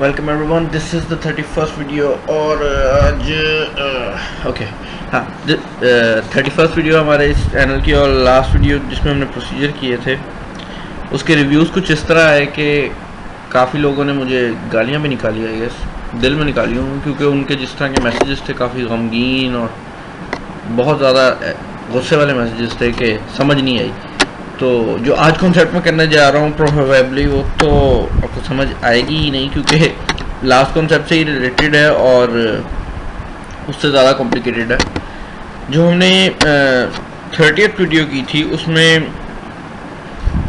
Welcome everyone, this is the 31st video. और आज okay, हाँ, 31st वीडियो हमारे इस चैनल की, और लास्ट वीडियो जिसमें हमने प्रोसीजर किए थे उसके रिव्यूज़ कुछ इस तरह है कि काफ़ी लोगों ने मुझे गालियाँ भी निकाली है, यस, दिल में निकाली हूँ, क्योंकि उनके जिस तरह के मैसेजेस थे काफ़ी गमगीन और बहुत ज़्यादा गुस्से वाले मैसेजेस थे कि समझ नहीं आई। तो जो आज कॉन्सेप्ट में करने जा रहा हूँ प्रोबेबली वो तो आपको समझ आएगी ही नहीं, क्योंकि लास्ट कॉन्सेप्ट से ही रिलेटेड है और उससे ज़्यादा कॉम्प्लिकेटेड है। जो हमने 30th वीडियो की थी उसमें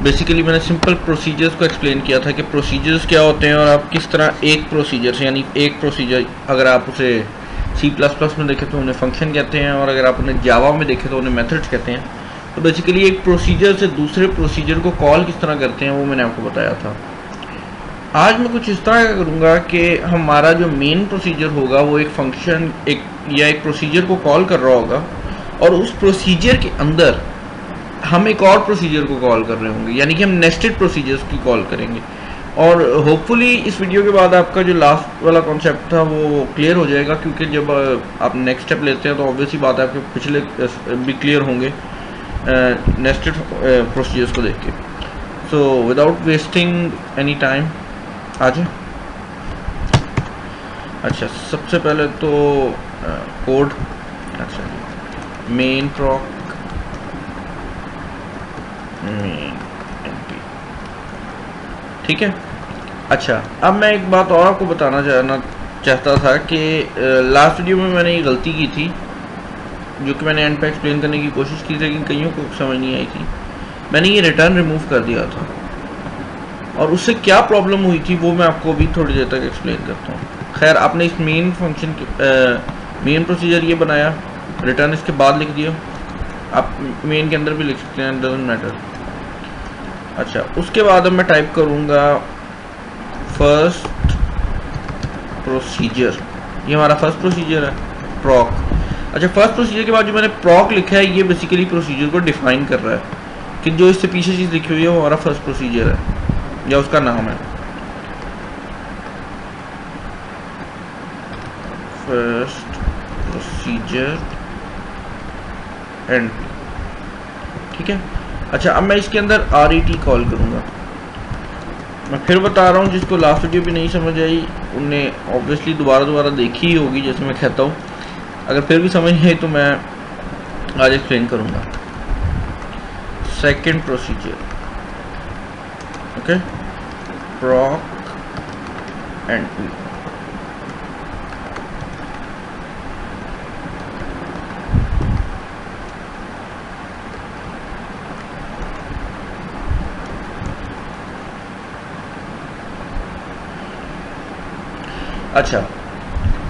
बेसिकली मैंने सिंपल प्रोसीजर्स को एक्सप्लेन किया था कि प्रोसीजर्स क्या होते हैं और आप किस तरह एक प्रोसीजर से, यानी एक प्रोसीजर अगर आप उसे C++ में देखें तो उन्हें फंक्शन कहते हैं, और अगर आप उन्हें जावा में देखें तो उन्हें मेथड्स कहते हैं। तो बेसिकली एक प्रोसीजर से दूसरे प्रोसीजर को कॉल किस तरह करते हैं वो मैंने आपको बताया था। आज मैं कुछ इस तरह का करूँगा कि हमारा जो मेन प्रोसीजर होगा वो एक फंक्शन एक प्रोसीजर को कॉल कर रहा होगा, और उस प्रोसीजर के अंदर हम एक और प्रोसीजर को कॉल कर रहे होंगे, यानी कि हम नेस्टेड प्रोसीजर्स की कॉल करेंगे। और होपफुली इस वीडियो के बाद आपका जो लास्ट वाला कॉन्सेप्ट था वो क्लियर हो जाएगा, क्योंकि जब आप नेक्स्ट स्टेप लेते हैं तो ऑब्वियसली बात है आपके पिछले भी क्लियर होंगे नेस्टेड प्रोसीजर्स को देख के। So without wasting any time आ जाए। अच्छा, सबसे पहले तो कोड, अच्छा, मेन प्रॉक MP, ठीक है। अच्छा, अब मैं एक बात और आपको बताना चाहता था कि लास्ट वीडियो में मैंने ये गलती की थी, जो कि मैंने एंड पे एक्सप्लेन करने की कोशिश की थी, लेकिन कईयों को समझ नहीं आई थी। मैंने ये रिटर्न रिमूव कर दिया था, और उससे क्या प्रॉब्लम हुई थी वो मैं आपको अभी थोड़ी देर तक एक्सप्लेन करता हूँ। खैर, आपने इस मेन फंक्शन मेन प्रोसीजर ये बनाया, रिटर्न इसके बाद लिख दिया, आप मेन के अंदर भी लिख सकते हैं, डजंट मैटर। अच्छा, उसके बाद अब मैं टाइप करूँगा फर्स्ट प्रोसीजर। ये हमारा फर्स्ट प्रोसीजर है, प्रॉक। अच्छा, फर्स्ट प्रोसीजर के बाद जो मैंने प्रॉक लिखा है ये बेसिकली प्रोसीजर को डिफाइन कर रहा है कि जो इससे पीछे चीज़ लिखी हुई है वो हमारा फर्स्ट प्रोसीजर है, या उसका नाम है फर्स्ट प्रोसीजर एंड, ठीक है। अच्छा, अब मैं इसके अंदर RET कॉल करूँगा। मैं फिर बता रहा हूँ, जिसको लास्ट वीडियो भी नहीं समझ आई उनने ऑब्वियसली दोबारा देखी ही होगी, जैसे मैं कहता हूँ। अगर फिर भी समझ नहीं आई तो मैं आज एक्सप्लेन करूँगा। Second procedure, okay, प्रॉक and. अच्छा,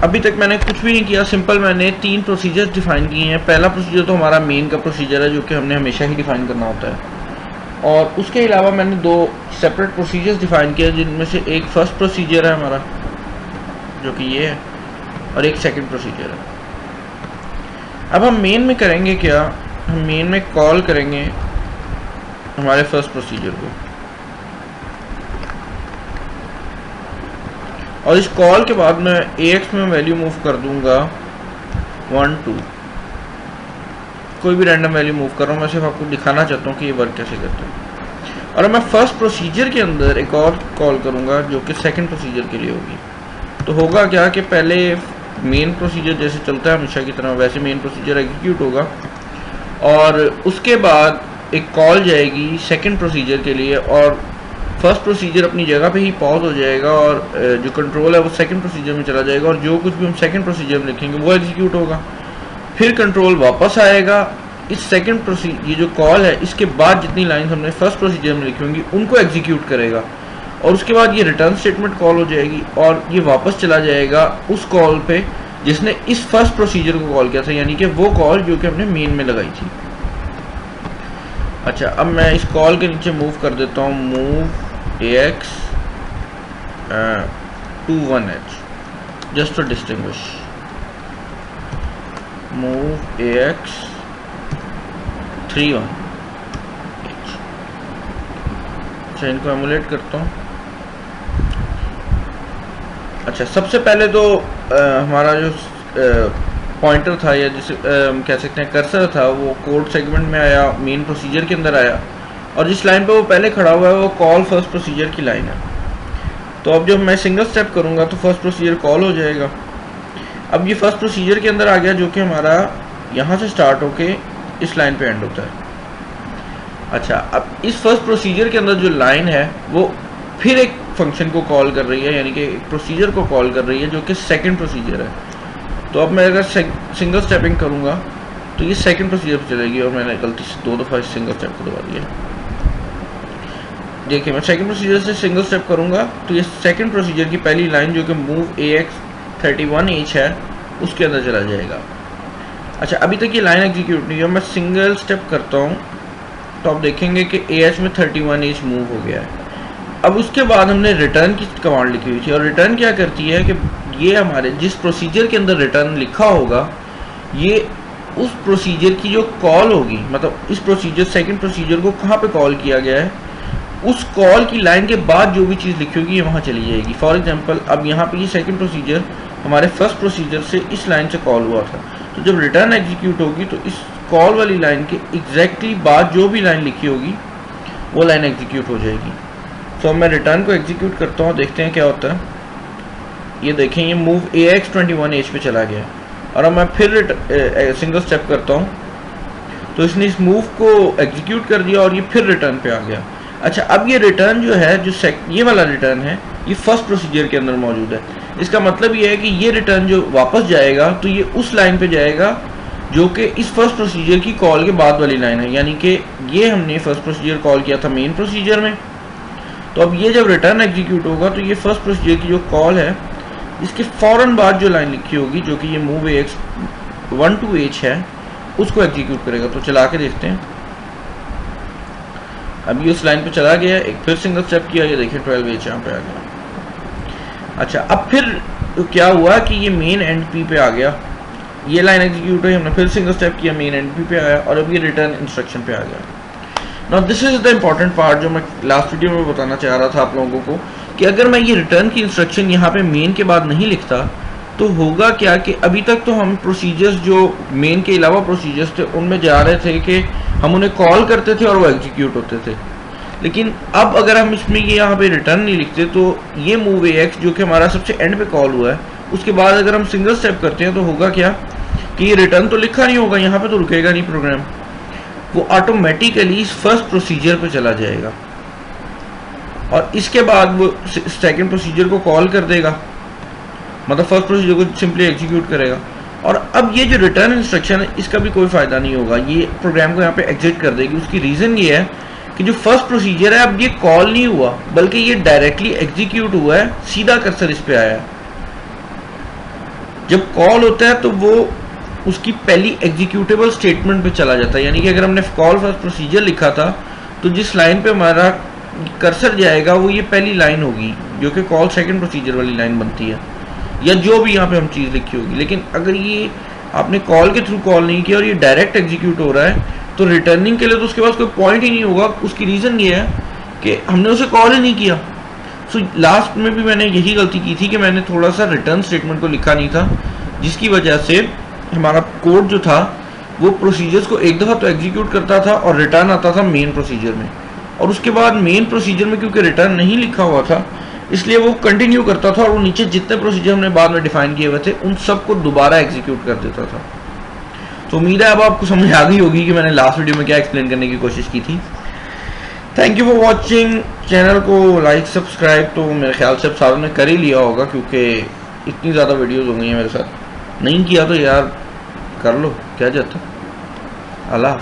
अभी तक मैंने कुछ भी नहीं किया, सिंपल मैंने 3 प्रोसीजर्स डिफाइन किए हैं। पहला प्रोसीजर तो हमारा मेन का प्रोसीजर है, जो कि हमने हमेशा ही डिफाइन करना होता है, और उसके अलावा मैंने 2 सेपरेट प्रोसीजर्स डिफाइन किए, जिनमें से एक फर्स्ट प्रोसीजर है हमारा, जो कि ये है, और एक सेकंड प्रोसीजर है। अब हम मेन में करेंगे क्या, हम मेन में कॉल करेंगे हमारे फर्स्ट प्रोसीजर को, और इस कॉल के बाद मैं AX में वैल्यू मूव कर दूंगा 1 2, कोई भी रैंडम वैल्यू मूव कर रहा हूँ, मैं सिर्फ आपको दिखाना चाहता हूँ कि ये वर्क कैसे करता है। और मैं फर्स्ट प्रोसीजर के अंदर एक और कॉल करूँगा जो कि सेकंड प्रोसीजर के लिए होगी। तो होगा क्या कि पहले मेन प्रोसीजर जैसे चलता है हमेशा की तरह, वैसे मेन प्रोसीजर एग्जीक्यूट होगा, और उसके बाद एक कॉल जाएगी सेकंड प्रोसीजर के लिए, और फर्स्ट प्रोसीजर अपनी जगह पे ही पॉज हो जाएगा, और जो कंट्रोल है वो सेकंड प्रोसीजर में चला जाएगा, और जो कुछ भी हम सेकंड प्रोसीजर में लिखेंगे वो एग्जीक्यूट होगा। फिर कंट्रोल वापस आएगा इस सेकंड प्रोसीजर, ये जो कॉल है इसके बाद जितनी लाइन हमने फर्स्ट प्रोसीजर में लिखी होंगी उनको एग्जीक्यूट करेगा, और उसके बाद ये रिटर्न स्टेटमेंट कॉल हो जाएगी, और ये वापस चला जाएगा उस कॉल पे जिसने इस फर्स्ट प्रोसीजर को कॉल किया था, यानी कि वो कॉल जो कि हमने मेन में लगाई थी। अच्छा, अब मैं इस कॉल के नीचे मूव कर देता हूँ, move AX to 1H, just to distinguish, move AX 3 1H। अच्छा, इनको एमुलेट करता हूँ। अच्छा, सबसे पहले तो हमारा जो पॉइंटर था या जिसे कह सकते हैं कर्सर था, वो कोड सेगमेंट में आया, मेन प्रोसीजर के अंदर आया, और जिस लाइन पे वो पहले खड़ा हुआ है वो कॉल फर्स्ट प्रोसीजर की लाइन है। तो अब जब मैं सिंगल स्टेप करूँगा तो फर्स्ट प्रोसीजर कॉल हो जाएगा। अब ये फर्स्ट प्रोसीजर के अंदर आ गया, जो कि हमारा यहाँ से स्टार्ट होके इस लाइन पे एंड होता है। अच्छा, अब इस फर्स्ट प्रोसीजर के अंदर जो लाइन है वो फिर एक फंक्शन को कॉल कर रही है, यानी कि एक प्रोसीजर को कॉल कर रही है, जो कि सेकंड प्रोसीजर है। तो अब मैं अगर सिंगल स्टेपिंग करूँगा तो ये सेकंड प्रोसीजर पर चलेगी, और मैंने गलती से 2 दफ़ा इस सिंगल स्टेप को दबा दिया। देखिए, मैं सेकंड प्रोसीजर से सिंगल स्टेप करूँगा तो ये सेकंड प्रोसीजर की पहली लाइन जो कि मूव AX 31H है उसके अंदर चला जाएगा। अच्छा, अभी तक ये लाइन एग्जीक्यूट नहीं है। मैं सिंगल स्टेप करता हूँ तो आप देखेंगे कि AH में 31H मूव हो गया है। अब उसके बाद हमने रिटर्न की कमांड लिखी हुई थी, और रिटर्न क्या करती है कि ये हमारे जिस प्रोसीजर के अंदर रिटर्न लिखा होगा, ये उस प्रोसीजर की जो कॉल होगी, मतलब इस प्रोसीजर सेकंड प्रोसीजर को कहाँ पे कॉल किया गया है, उस कॉल की लाइन के बाद जो भी चीज़ लिखी होगी ये वहाँ चली जाएगी। फॉर एग्जांपल, अब यहाँ पे ये सेकंड प्रोसीजर हमारे फर्स्ट प्रोसीजर से इस लाइन से कॉल हुआ था, तो जब रिटर्न एग्जीक्यूट होगी तो इस कॉल वाली लाइन के एग्जैक्टली बाद जो भी लाइन लिखी होगी वो लाइन एग्जीक्यूट हो जाएगी। तो मैं रिटर्न को एग्जीक्यूट करता हूँ, देखते हैं क्या होता है। ये देखें, ये मूव AX 21H पे चला गया, और अब मैं फिर सिंगल स्टेप करता हूँ तो इसने इस मूव को एग्जीक्यूट कर दिया और ये फिर रिटर्न पे आ गया। अच्छा, अब ये रिटर्न जो है, जो ये वाला रिटर्न है, ये फर्स्ट प्रोसीजर के अंदर मौजूद है। इसका मतलब ये है कि ये रिटर्न जो वापस जाएगा तो ये उस लाइन पे जाएगा जो कि इस फर्स्ट प्रोसीजर की कॉल के बाद वाली लाइन है, यानी कि ये हमने फर्स्ट प्रोसीजर कॉल किया था मेन प्रोसीजर में। तो अब ये जब रिटर्न एग्जीक्यूट होगा तो ये फर्स्ट प्रोसीजर की जो कॉल है इसके फ़ौरन बाद जो लाइन लिखी होगी, जो कि ये मूव AX 12H है, उसको एग्जीक्यूट करेगा। तो चला के देखते हैं। अब ये उस लाइन पे चला गया, एक फिर सिंगल स्टेप किया, ये देखिए 12H यहाँ पे आ गया। अच्छा, अब फिर तो क्या हुआ कि ये मेन एंड पी पे आ गया, ये लाइन एग्जीक्यूट हुई, हमने फिर सिंगल स्टेप किया, मेन एंड पी पे आया, और अब ये रिटर्न इंस्ट्रक्शन पे आ गया। Now this is the important part जो मैं लास्ट वीडियो में बताना चाह रहा था आप लोगों को, कि अगर मैं ये रिटर्न की इंस्ट्रक्शन यहाँ पे मेन के बाद नहीं लिखता तो होगा क्या कि अभी तक तो हम प्रोसीजर्स जो मेन के अलावा प्रोसीजर्स थे उनमें जा रहे थे कि हम उन्हें कॉल करते थे और वो एग्जीक्यूट होते थे। लेकिन अब अगर हम इसमें ये यहाँ पे रिटर्न नहीं लिखते तो ये मूव AX जो कि हमारा सबसे एंड पे कॉल हुआ है, उसके बाद अगर हम सिंगल स्टेप करते हैं तो होगा क्या कि ये रिटर्न तो लिखा नहीं होगा यहाँ पे, तो रुकेगा नहीं प्रोग्राम, वो ऑटोमेटिकली फर्स्ट प्रोसीजर पे चला जाएगा और इसके बाद वो सेकंड प्रोसीजर को कॉल कर देगा, मतलब फर्स्ट प्रोसीजर को सिंपली एग्जीक्यूट करेगा। और अब ये जो रिटर्न इंस्ट्रक्शन है इसका भी कोई फ़ायदा नहीं होगा, ये प्रोग्राम को यहाँ पे एग्जिट कर देगी। उसकी रीज़न ये है कि जो फर्स्ट प्रोसीजर है अब ये कॉल नहीं हुआ बल्कि ये डायरेक्टली एग्जीक्यूट हुआ है, सीधा कर्सर इस पे आया है। जब कॉल होता है तो वो उसकी पहली एग्जीक्यूटेबल स्टेटमेंट पे चला जाता है, यानी कि अगर हमने कॉल फर्स्ट प्रोसीजर लिखा था तो जिस लाइन पे हमारा कर्सर जाएगा वो ये पहली लाइन होगी जो कि कॉल सेकंड प्रोसीजर वाली लाइन बनती है, या जो भी यहाँ पे हम चीज़ लिखी होगी। लेकिन अगर ये आपने कॉल के थ्रू कॉल नहीं किया और ये डायरेक्ट एग्जीक्यूट हो रहा है तो रिटर्निंग के लिए तो उसके पास कोई पॉइंट ही नहीं होगा। उसकी रीज़न ये है कि हमने उसे कॉल ही नहीं किया। सो लास्ट में भी मैंने यही गलती की थी कि मैंने थोड़ा सा रिटर्न स्टेटमेंट को लिखा नहीं था, जिसकी वजह से हमारा कोड जो था वो प्रोसीजर्स को एक दफ़ा तो एग्जीक्यूट करता था और रिटर्न आता था मेन प्रोसीजर में, और उसके बाद मेन प्रोसीजर में क्योंकि रिटर्न नहीं लिखा हुआ था इसलिए वो कंटिन्यू करता था और वो नीचे जितने प्रोसीजर हमने बाद में डिफाइन किए हुए थे उन सबको दोबारा एग्जीक्यूट कर देता था। तो उम्मीद है अब आपको समझ आ गई होगी कि मैंने लास्ट वीडियो में क्या एक्सप्लेन करने की कोशिश की थी। Thank you for watching. Channel को लाइक सब्सक्राइब तो मेरे ख्याल से अब सारों ने कर ही लिया होगा क्योंकि इतनी ज़्यादा वीडियोज़ हो गई हैं मेरे साथ। नहीं किया तो यार कर लो, क्या जाता। अल्लाह।